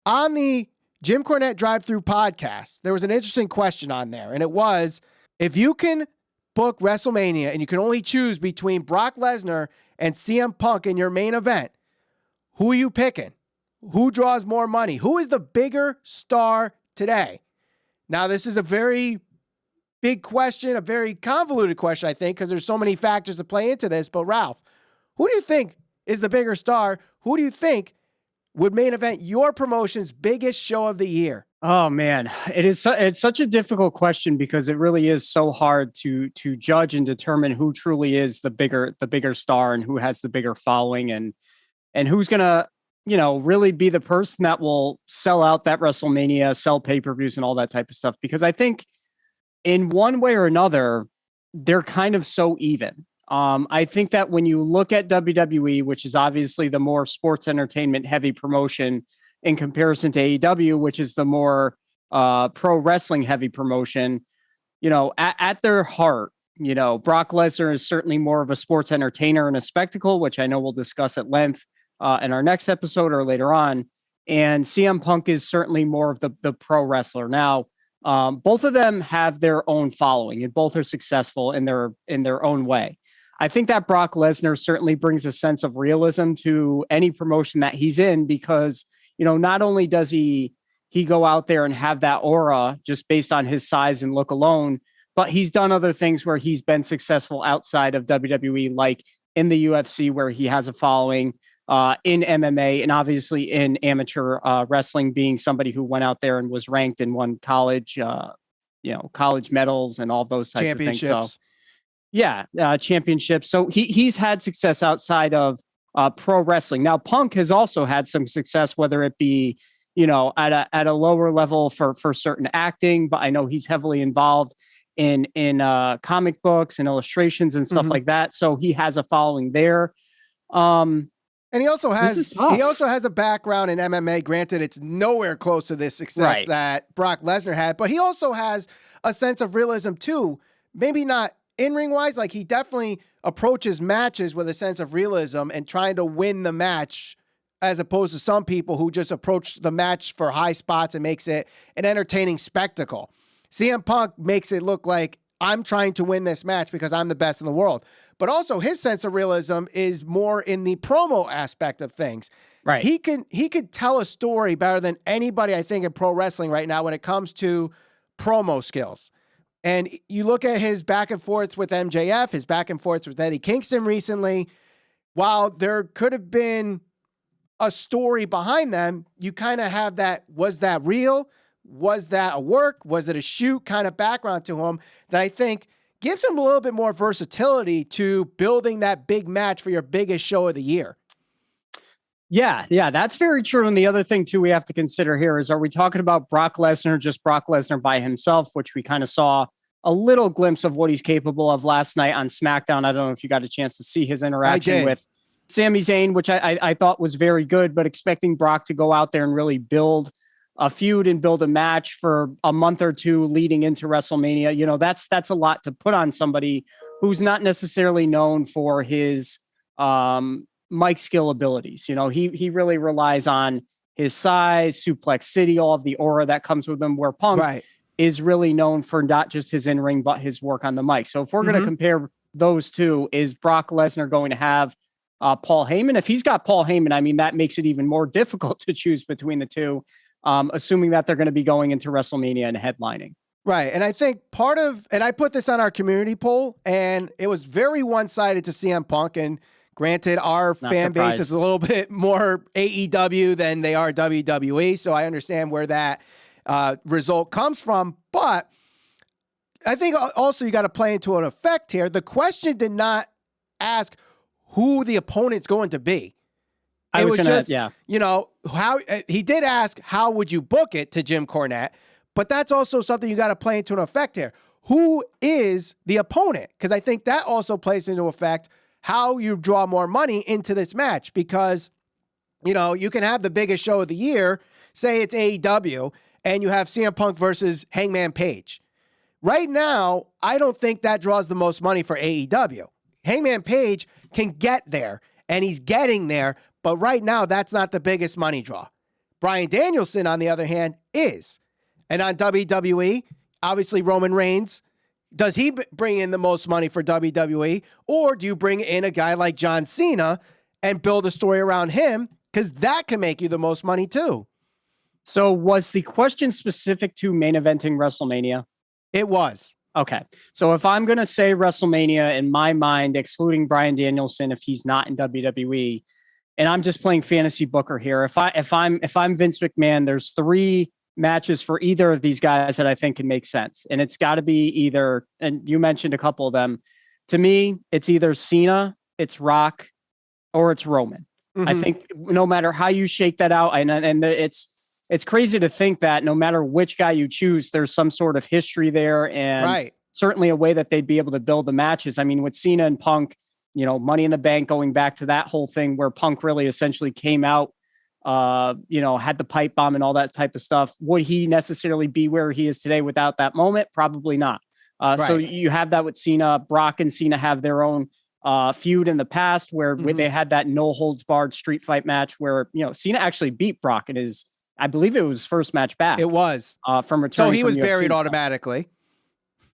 On the Jim Cornette Drive Thru podcast, there was an interesting question on there, and it was, if you can book WrestleMania and you can only choose between Brock Lesnar and CM Punk in your main event, who are you picking? Who draws more money? Who is the bigger star today? Now, this is a very big question, a very convoluted question, I think, because there's so many factors to play into this. But Ralph, who do you think is the bigger star? Who do you think would main event your promotion's biggest show of the year? Oh man, it's such a difficult question because it really is so hard to judge and determine who truly is the bigger star and who has the bigger following and who's gonna really be the person that will sell out that WrestleMania, sell pay-per-views and all that type of stuff. Because I think in one way or another, they're kind of so even. I think that when you look at WWE, which is obviously the more sports entertainment heavy promotion in comparison to AEW, which is the more pro wrestling heavy promotion, at their heart, Brock Lesnar is certainly more of a sports entertainer and a spectacle, which I know we'll discuss at length in our next episode or later on. And CM Punk is certainly more of the pro wrestler. Now, both of them have their own following and both are successful in their own way. I think that Brock Lesnar certainly brings a sense of realism to any promotion that he's in because, not only does he go out there and have that aura just based on his size and look alone, but he's done other things where he's been successful outside of WWE, like in the UFC where he has a following, in MMA, and obviously in amateur wrestling, being somebody who went out there and was ranked and won college medals and all those types of things. So, championships. So he's had success outside of pro wrestling. Now, Punk has also had some success, whether it be, at a lower level for certain acting, but I know he's heavily involved in comic books and illustrations and stuff like that. So he has a following there. And he also has a background in MMA. Granted, it's nowhere close to this success that Brock Lesnar had, but he also has a sense of realism too. Maybe not in-ring wise, like he definitely approaches matches with a sense of realism and trying to win the match, as opposed to some people who just approach the match for high spots and makes it an entertaining spectacle. CM Punk makes it look like I'm trying to win this match because I'm the best in the world. But also his sense of realism is more in the promo aspect of things. Right. He could tell a story better than anybody, I think, in pro wrestling right now when it comes to promo skills. And you look at his back and forths with MJF, his back and forths with Eddie Kingston recently, while there could have been a story behind them, you kind of have that, was that real? Was that a work? Was it a shoot kind of background to him that I think gives him a little bit more versatility to building that big match for your biggest show of the year. Yeah, that's very true. And the other thing too, we have to consider here is, are we talking about Brock Lesnar, just Brock Lesnar by himself, which we kind of saw a little glimpse of what he's capable of last night on SmackDown. I don't know if you got a chance to see his interaction with Sami Zayn, which I thought was very good, but expecting Brock to go out there and really build a feud and build a match for a month or two leading into WrestleMania. That's a lot to put on somebody who's not necessarily known for his mic skill abilities. He really relies on his size, Suplex City, all of the aura that comes with him, where Punk is really known for not just his in-ring, but his work on the mic. So if we're going to compare those two, is Brock Lesnar going to have Paul Heyman? If he's got Paul Heyman, I mean, that makes it even more difficult to choose between the two. Assuming that they're going to be going into WrestleMania and headlining. Right. And I think and I put this on our community poll, and it was very one-sided to CM Punk. And granted, our fan base is a little bit more AEW than they are WWE. So I understand where that result comes from. But I think also you got to play into an effect here. The question did not ask who the opponent's going to be. How he did ask, how would you book it to Jim Cornette? But that's also something you got to play into an effect here. Who is the opponent? Because I think that also plays into effect how you draw more money into this match. Because, you can have the biggest show of the year, say it's AEW, and you have CM Punk versus Hangman Page. Right now, I don't think that draws the most money for AEW. Hangman Page can get there, and he's getting there. But right now, that's not the biggest money draw. Bryan Danielson, on the other hand, is. And on WWE, obviously Roman Reigns, does he bring in the most money for WWE? Or do you bring in a guy like John Cena and build a story around him? Because that can make you the most money too. So was the question specific to main eventing WrestleMania? It was. Okay. So if I'm going to say WrestleMania, in my mind, excluding Bryan Danielson, if he's not in WWE, and I'm just playing fantasy booker here, if I'm Vince McMahon, there's 3 matches for either of these guys that I think can make sense. And it's got to be either, and you mentioned a couple of them. To me, it's either Cena, it's Rock, or it's Roman. Mm-hmm. I think no matter how you shake that out, and it's crazy to think that no matter which guy you choose, there's some sort of history there, and certainly a way that they'd be able to build the matches. I mean, with Cena and Punk, Money in the Bank, going back to that whole thing where Punk really essentially came out, had the pipe bomb and all that type of stuff. Would he necessarily be where he is today without that moment? Probably not. So you have that with Cena. Brock and Cena have their own feud in the past where they had that no holds barred street fight match where, Cena actually beat Brock in his, I believe it was his first match back. It was from returning. So he was UFC buried automatically.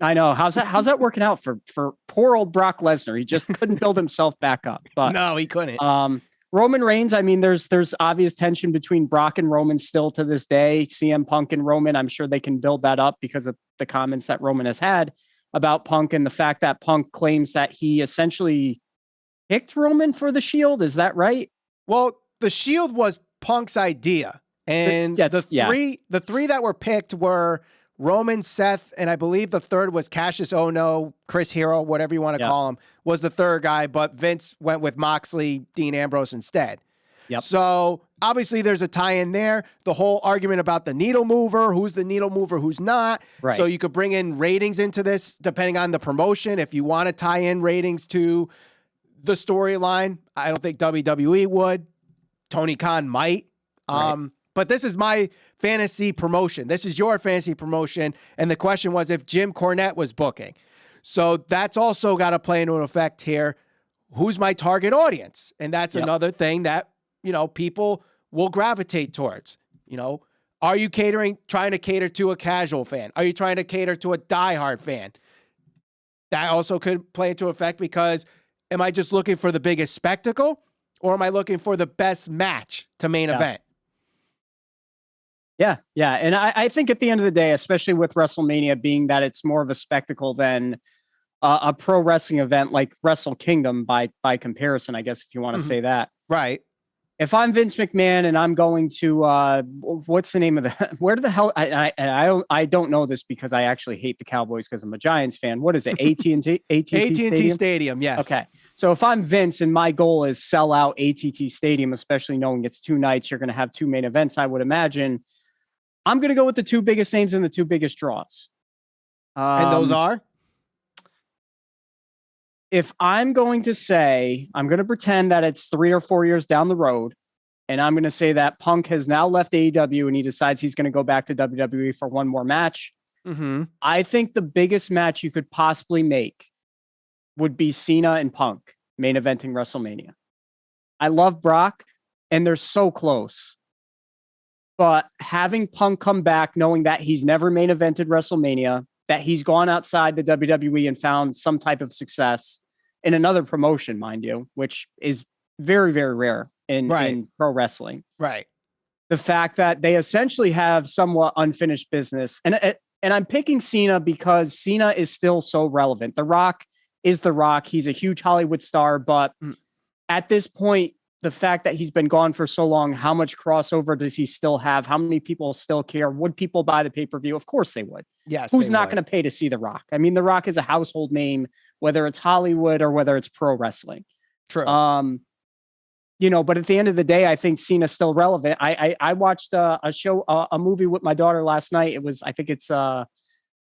I know. How's that working out for poor old Brock Lesnar? He just couldn't build himself back up. But no, he couldn't. Roman Reigns, I mean, there's obvious tension between Brock and Roman still to this day. CM Punk and Roman, I'm sure they can build that up because of the comments that Roman has had about Punk and the fact that Punk claims that he essentially picked Roman for the Shield. Is that right? Well, the Shield was Punk's idea. And the three that were picked were Roman, Seth, and I believe the third was Cassius Ohno, Chris Hero, whatever you want to call him, was the third guy, but Vince went with Moxley, Dean Ambrose instead. Yep. So obviously there's a tie-in there. The whole argument about the needle mover, who's the needle mover, who's not. Right. So you could bring in ratings into this depending on the promotion. If you want to tie in ratings to the storyline, I don't think WWE would. Tony Khan might. But this is my fantasy promotion. This is your fantasy promotion. And the question was if Jim Cornette was booking. So that's also got to play into an effect here. Who's my target audience? And that's another thing that, people will gravitate towards. Are you trying to cater to a casual fan? Are you trying to cater to a diehard fan? That also could play into effect because am I just looking for the biggest spectacle or am I looking for the best match to main event? Yeah. And I think at the end of the day, especially with WrestleMania being that it's more of a spectacle than a pro wrestling event like Wrestle Kingdom by comparison, I guess, if you want to say that. Right. If I'm Vince McMahon and I'm going to, what's the name of where the hell, I don't know this because I actually hate the Cowboys because I'm a Giants fan. What is it? AT&T Stadium. Yes. Okay. So if I'm Vince and my goal is sell out AT&T Stadium, especially knowing it's 2 nights, you're going to have 2 main events, I would imagine. I'm going to go with the 2 biggest names and the 2 biggest draws. And those are? If I'm going to say, I'm going to pretend that it's 3 or 4 years down the road, and I'm going to say that Punk has now left AEW and he decides he's going to go back to WWE for 1 more match. I think the biggest match you could possibly make would be Cena and Punk main eventing WrestleMania. I love Brock, and they're so close. But having Punk come back, knowing that he's never main evented WrestleMania, that he's gone outside the WWE and found some type of success in another promotion, mind you, which is very, very rare in pro wrestling. Right. The fact that they essentially have somewhat unfinished business. And I'm picking Cena because Cena is still so relevant. The Rock is The Rock. He's a huge Hollywood star. But at this point, the fact that he's been gone for so long, how much crossover does he still have? How many people still care? Would people buy the pay-per-view? Of course they would. Yes. Who's not going to pay to see The Rock? I mean, The Rock is a household name, whether it's Hollywood or whether it's pro wrestling. True. But at the end of the day, I think Cena's still relevant. I watched a movie with my daughter last night. I think it's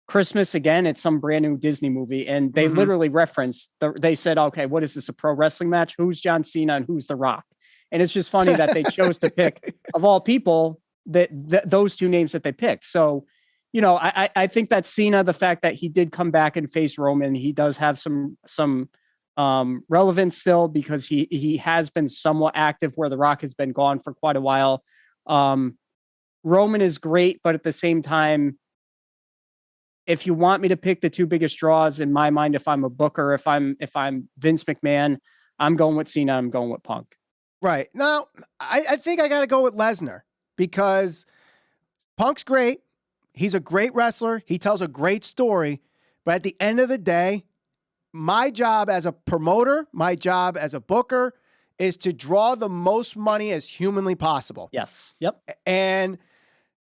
Christmas again. It's some brand new Disney movie. And they literally referenced, they said, okay, what is this, a pro wrestling match? Who's John Cena and who's The Rock? And it's just funny that they chose to pick, of all people, those 2 names that they picked. So, I think that Cena, the fact that he did come back and face Roman, he does have some relevance still because he has been somewhat active where The Rock has been gone for quite a while. Roman is great, but at the same time, if you want me to pick the two biggest draws in my mind, if I'm a booker, if I'm Vince McMahon, I'm going with Cena. I'm going with Punk. Right. Now, I think I got to go with Lesnar because Punk's great. He's a great wrestler. He tells a great story. But at the end of the day, my job as a promoter, my job as a booker is to draw the most money as humanly possible. Yes. Yep. And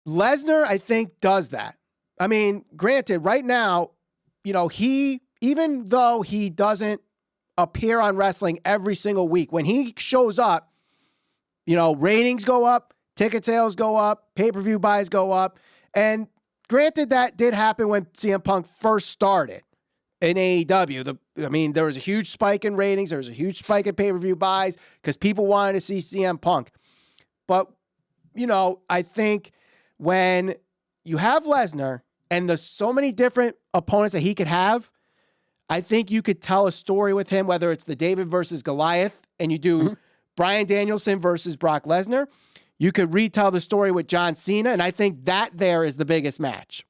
Lesnar, I think, does that. I mean, granted, right now, even though he doesn't appear on wrestling every single week, when he shows up, ratings go up, ticket sales go up, pay-per-view buys go up. And granted, that did happen when CM Punk first started in AEW. There was a huge spike in ratings. There was a huge spike in pay-per-view buys because people wanted to see CM Punk. But, I think when you have Lesnar and there's so many different opponents that he could have, I think you could tell a story with him, whether it's the David versus Goliath and you do Bryan Danielson versus Brock Lesnar. You could retell the story with John Cena, and I think that there is the biggest match.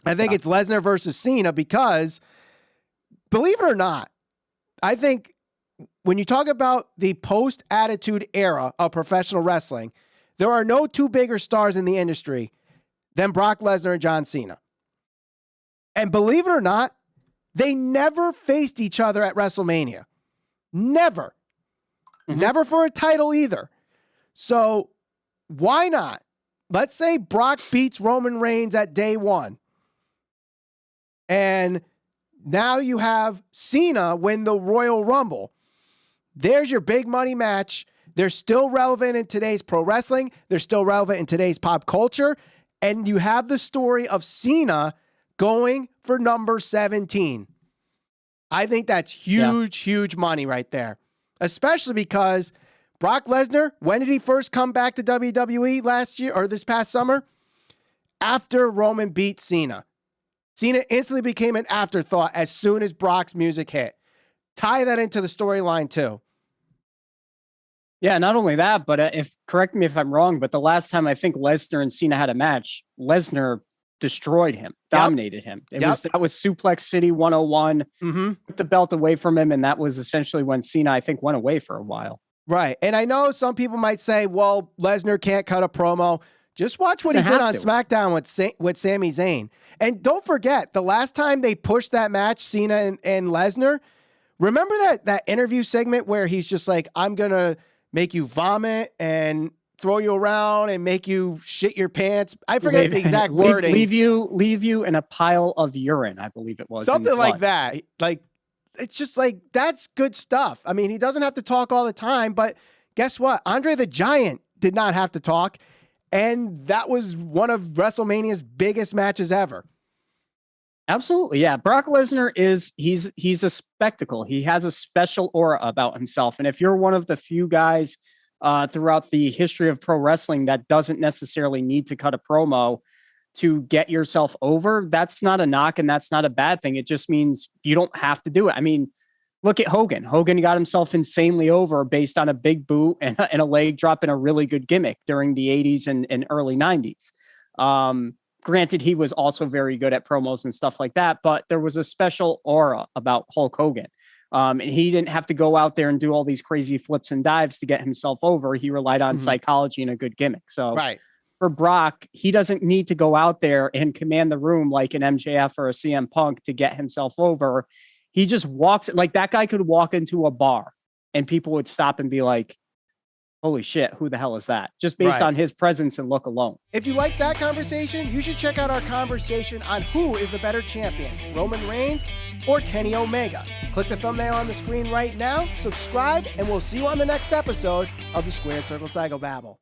I think it's Lesnar versus Cena because, believe it or not, I think when you talk about the post-Attitude Era of professional wrestling, there are no two bigger stars in the industry than Brock Lesnar and John Cena. And believe it or not, they never faced each other at WrestleMania. Never. Never for a title either. So why not? Let's say Brock beats Roman Reigns at day one. And now you have Cena win the Royal Rumble. There's your big money match. They're still relevant in today's pro wrestling. They're still relevant in today's pop culture. And you have the story of Cena going for number 17. I think that's huge money right there. Especially because Brock Lesnar, when did he first come back to WWE last year or this past summer? After Roman beat Cena. Cena instantly became an afterthought as soon as Brock's music hit. Tie that into the storyline too. Yeah, not only that, but correct me if I'm wrong, but the last time I think Lesnar and Cena had a match, Lesnar destroyed him, dominated him. That was Suplex City 101, took the belt away from him, and that was essentially when Cena, I think, went away for a while. Right, and I know some people might say, well, Lesnar can't cut a promo. Just watch what he did on SmackDown with Sami Zayn. And don't forget, the last time they pushed that match, Cena and Lesnar, remember that interview segment where he's just like, I'm going to make you vomit and throw you around and make you shit your pants. I forget the exact wording. Leave you in a pile of urine, I believe it was. Something like that. Like, it's just like, that's good stuff. I mean, he doesn't have to talk all the time, but guess what? Andre the Giant did not have to talk. And that was one of WrestleMania's biggest matches ever. Absolutely. Yeah. Brock Lesnar he's a spectacle. He has a special aura about himself. And if you're one of the few guys throughout the history of pro wrestling that doesn't necessarily need to cut a promo to get yourself over, that's not a knock and that's not a bad thing. It just means you don't have to do it. I mean, look at Hogan. Hogan got himself insanely over based on a big boot and a leg drop and a really good gimmick during the 80s and early 90s. Granted, he was also very good at promos and stuff like that, but there was a special aura about Hulk Hogan. And he didn't have to go out there and do all these crazy flips and dives to get himself over. He relied on psychology and a good gimmick. So for Brock, he doesn't need to go out there and command the room like an MJF or a CM Punk to get himself over. He just walks, like that guy could walk into a bar and people would stop and be like, holy shit, who the hell is that? Just based on his presence and look alone. If you like that conversation, you should check out our conversation on who is the better champion, Roman Reigns or Kenny Omega. Click the thumbnail on the screen right now, subscribe, and we'll see you on the next episode of the Squared Circle Psychobabble.